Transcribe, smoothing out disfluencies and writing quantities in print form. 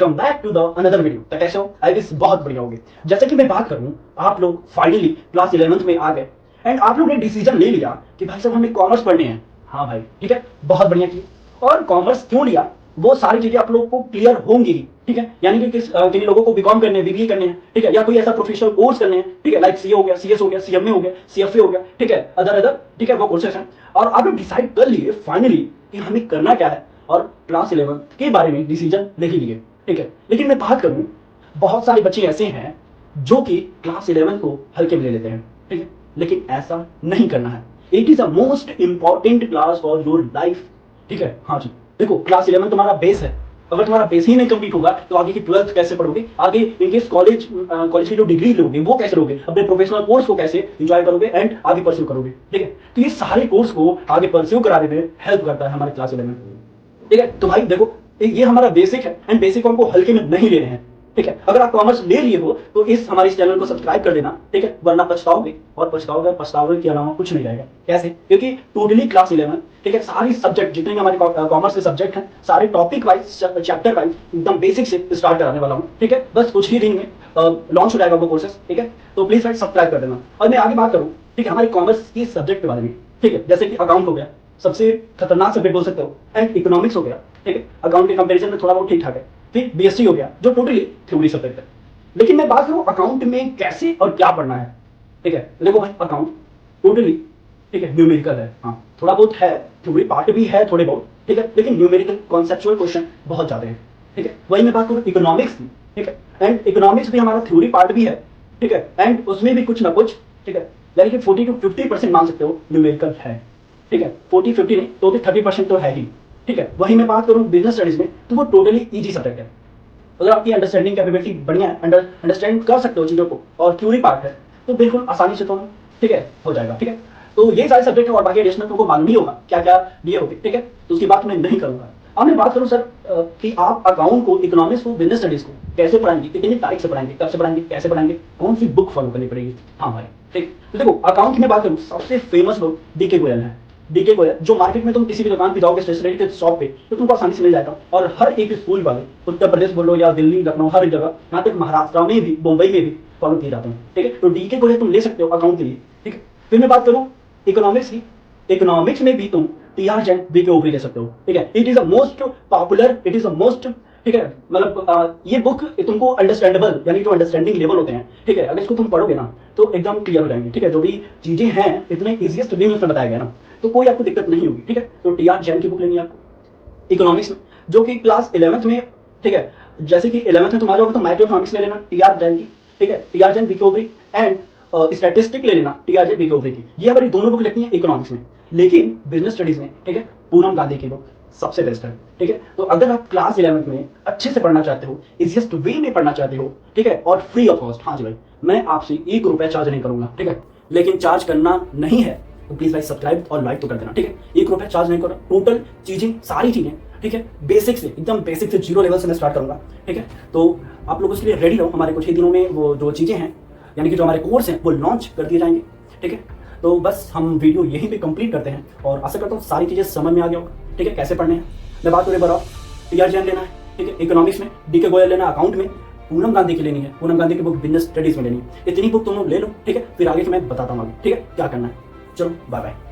Welcome back to the another video. तो कैसे हो? आई गेस बहुत बढ़िया होगी। जैसे कि मैं बात करूं, आप लोग फाइनली क्लास 11th में आ गए एंड आप लोग ने डिसीजन ले लिया कि भाई साहब हमें कॉमर्स पढ़ने हैं। हाँ भाई, ठीक है, बहुत बढ़िया की। और कॉमर्स क्यों लिया, वो सारी चीजें आप लोगों को क्लियर होंगी, ठीक है। यानी कि किन लोगों को बीकॉम करने हैं, बीबीए करने हैं, ठीक है, या कोई ऐसा प्रोफेशनल कोर्स करने हैं, ठीक है, लाइक सीए हो गया, सीएस हो गया, सीएमए हो गया, सीएफए हो गया, ठीक है, अदर, ठीक है, वो कोर्सेस हैं। और आप लोग डिसाइड कर लिए फाइनली कि हमें करना क्या है और क्लास 11 के बारे में डिसीजन ले ही लिए, ठीक है। लेकिन मैं बात करूं, बहुत सारे बच्चे ऐसे हैं जो कि क्लास 11 को हल्के में ले लेते हैं, ठीक है। लेकिन ऐसा नहीं करना है। It is the most important class for your life, ठीक है। हाँ जी, देखो, क्लास 11 तुम्हारा बेस है। अगर तुम्हारा बेस ही नहीं कंप्लीट होगा तो आगे की 12th कैसे पढ़ोगे, आगे इनकेस कॉलेज की जो डिग्री लोगे वो कैसे लोगे, अपने प्रोफेशनल कोर्स को कैसे एंजॉय करोगे एंड आगे परस्यू करोगे, ठीक है। तो ये सारे कोर्स को आगे परस्यू कराने में हेल्प करता है हमारे क्लास 11, ठीक है। तो भाई देखो, ये हमारा बेसिक है एंड बेसिक को हमको हल्के में नहीं लेने हैं, ठीक है। अगर आप कॉमर्स ले लिए हो तो इस हमारे इस चैनल को सब्सक्राइब कर देना, ठीक है, वरना पछताओगे और पछतावे के अलावा कुछ नहीं रहेगा। कैसे? क्योंकि टोटली क्लास 11, ठीक है, सारी सब्जेक्ट जितने भी हमारे कॉमर्स के सब्जेक्ट हैं, सारे टॉपिक वाइज, चैप्टर वाइज एकदम बेसिक से स्टार्ट कराने वाला हूँ, ठीक है। बस कुछ ही दिन में लॉन्च हो जाएगा वो कोर्सेस, ठीक है। तो प्लीज फ्रेंड्स सब्सक्राइब कर देना। और मैं आगे बात करूँ, ठीक है, हमारे कॉमर्स की सब्जेक्ट के बारे में, ठीक है, जैसे कि अकाउंट हो गया, सबसे खतरनाक सब्जेक्ट बोल सकते हो, एंड इकोनॉमिक्स हो गया, ठीक है, अकाउंट के कंपैरिजन में थोड़ा बहुत ठीक ठाक है। फिर बीएससी हो गया जो टोटली थ्योरी सब्जेक्ट है। लेकिन मैं बात करूं अकाउंट में कैसे और क्या पढ़ना है, ठीक है। देखो भाई, अकाउंट टोटली, ठीक है, न्यूमेरिकल है। हाँ, थोड़ा बहुत है, थ्योरी पार्ट भी है थोड़े बहुत, ठीक है, लेकिन न्यूमेरिकल कॉन्सेप्चुअल क्वेश्चन बहुत ज्यादा है, ठीक है। वही मैं बात करूं इकोनॉमिक्स की, ठीक है, एंड इकोनॉमिक्स भी हमारा थ्योरी पार्ट भी है, ठीक है, एंड उसमें भी कुछ ना कुछ, ठीक है, यानी कि 40 to 50% मान सकते हो न्यूमेरिकल है, ठीक है। 40-50 नहीं तो भी 30% तो है ही, ठीक है। वही मैं बात करूं बिजनेस स्टडीज में तो वो टोटली इजी सब्जेक्ट है। अगर आपकी अंडरस्टैंडिंग कैपेबिलिटी बढ़िया है, अंडरस्टैंड कर सकते हो चीजों को, और थ्योरी पार्ट है तो बिल्कुल आसानी से तो, ठीक है, हो जाएगा, ठीक है। तो ये सारे सब्जेक्ट है और बाकी एडिशनल तुमको मालूम ही होगा क्या क्या लिए होगे, ठीक है। तो उसकी बात मैं नहीं करूंगा। अब मैं बात करूं सर कि आप अकाउंट को, इकोनॉमिक्स को, बिजनेस स्टडीज को कैसे पढ़ाएंगे, कितनी तारीख से पढ़ाएंगे, कब से पढ़ाएंगे, कैसे पढ़ाएंगे, कौन सी बुक फॉलो करनी पड़ेगी। हाँ भाई, ठीक। तो देखो, अकाउंट की मैं बात करूं, सबसे फेमस लोग डीके गोयल है। डीके गोयल जो मार्केट में तुम किसी भी दुकान पे जाओगे, स्टेशनरी के शॉप पे, तो तुमको आसानी से मिल जाएगा। और हर एक स्कूल वाले, उत्तर प्रदेश बोलो या दिल्ली, लखनऊ, हर जगह, यहाँ तक महाराष्ट्र में भी, मुंबई में भी फॉलो किए जाते हैं, ठीक है। तो डीके गोयल तुम ले सकते हो अकाउंट के लिए, ठीक है। फिर मैं बात करूँ इकोनॉमिक्स की, इकोनॉमिक्स में भी तुम टीआर जैन बीके ओवरी ले सकते हो, ठीक है। It is the most popular, it is the most, ठीक है, मतलब ये बुक तुमको अंडरस्टैंडेबल, यानी जो अंडरस्टैंडिंग लेवल होते हैं, ठीक है, अगर इसको तुम पढ़ोगे ना तो एकदम क्लियर हो जाएंगे, ठीक है। जो भी चीजें हैं इतने इजीएस्ट वे में बताया गया ना, तो कोई आपको दिक्कत नहीं होगी, ठीक है। तो टीआर जैन की बुक लेनी है आपको इकोनॉमिक्स में, जो कि क्लास 11th में, ठीक है, जैसे कि 11th में तुम आ जाओगे तो माइक्रो इकोनॉमिक्स ले लेना टीआर जैन की, ठीक है, TR Jain BK Ohri, and statistic ले लेना टीआर जैन बीके ओवरी की। ये हमारी दोनों बुक लगती है इकोनॉमिक्स में। लेकिन बिजनेस स्टडीज में, ठीक है, पूनम गांधी की बुक सबसे बेस्ट है, ठीक है। तो अगर आप क्लास 11th में अच्छे से पढ़ना चाहते हो, इजीएस्ट वे में पढ़ना चाहते हो, ठीक है, और फ्री ऑफ कॉस्ट, हाँ जी भाई, मैं आपसे 1 रुपया चार्ज नहीं करूंगा, ठीक है। लेकिन चार्ज करना नहीं है तो प्लीज भाई सब्सक्राइब और लाइक तो कर देना, ठीक है। 1 रुपया चार्ज नहीं करो, टोटल चीजें, सारी चीजें, ठीक है, बेसिक से, एकदम बेसिक से, 0 लेवल से मैं स्टार्ट करूंगा, ठीक है। तो आप लोग उसके लिए रेडी रहो। हमारे कुछ ही दिनों में वो जो चीजें हैं, यानी कि जो हमारे कोर्स हैं, वो लॉन्च कर दिए जाएंगे, ठीक है। तो बस हम वीडियो यहीं पे कंप्लीट करते हैं और आशा करता हूँ सारी चीजें समझ में आ गया होगा, ठीक है, कैसे पढ़ने हैं। मैं बात करूँ बताओ, टीआर जैन लेना है, ठीक है, इकोनॉमिक्स में, डीके गोयल लेना अकाउंट में, पूनम गांधी की लेनी है, पूनम गांधी की बुक बिजनेस स्टडीज में लेनी है। इतनी बुक तुम लोग ले लो, ठीक है, फिर आगे की मैं बताता हूँ आगे, ठीक है, क्या करना है। चलो बाय बाय।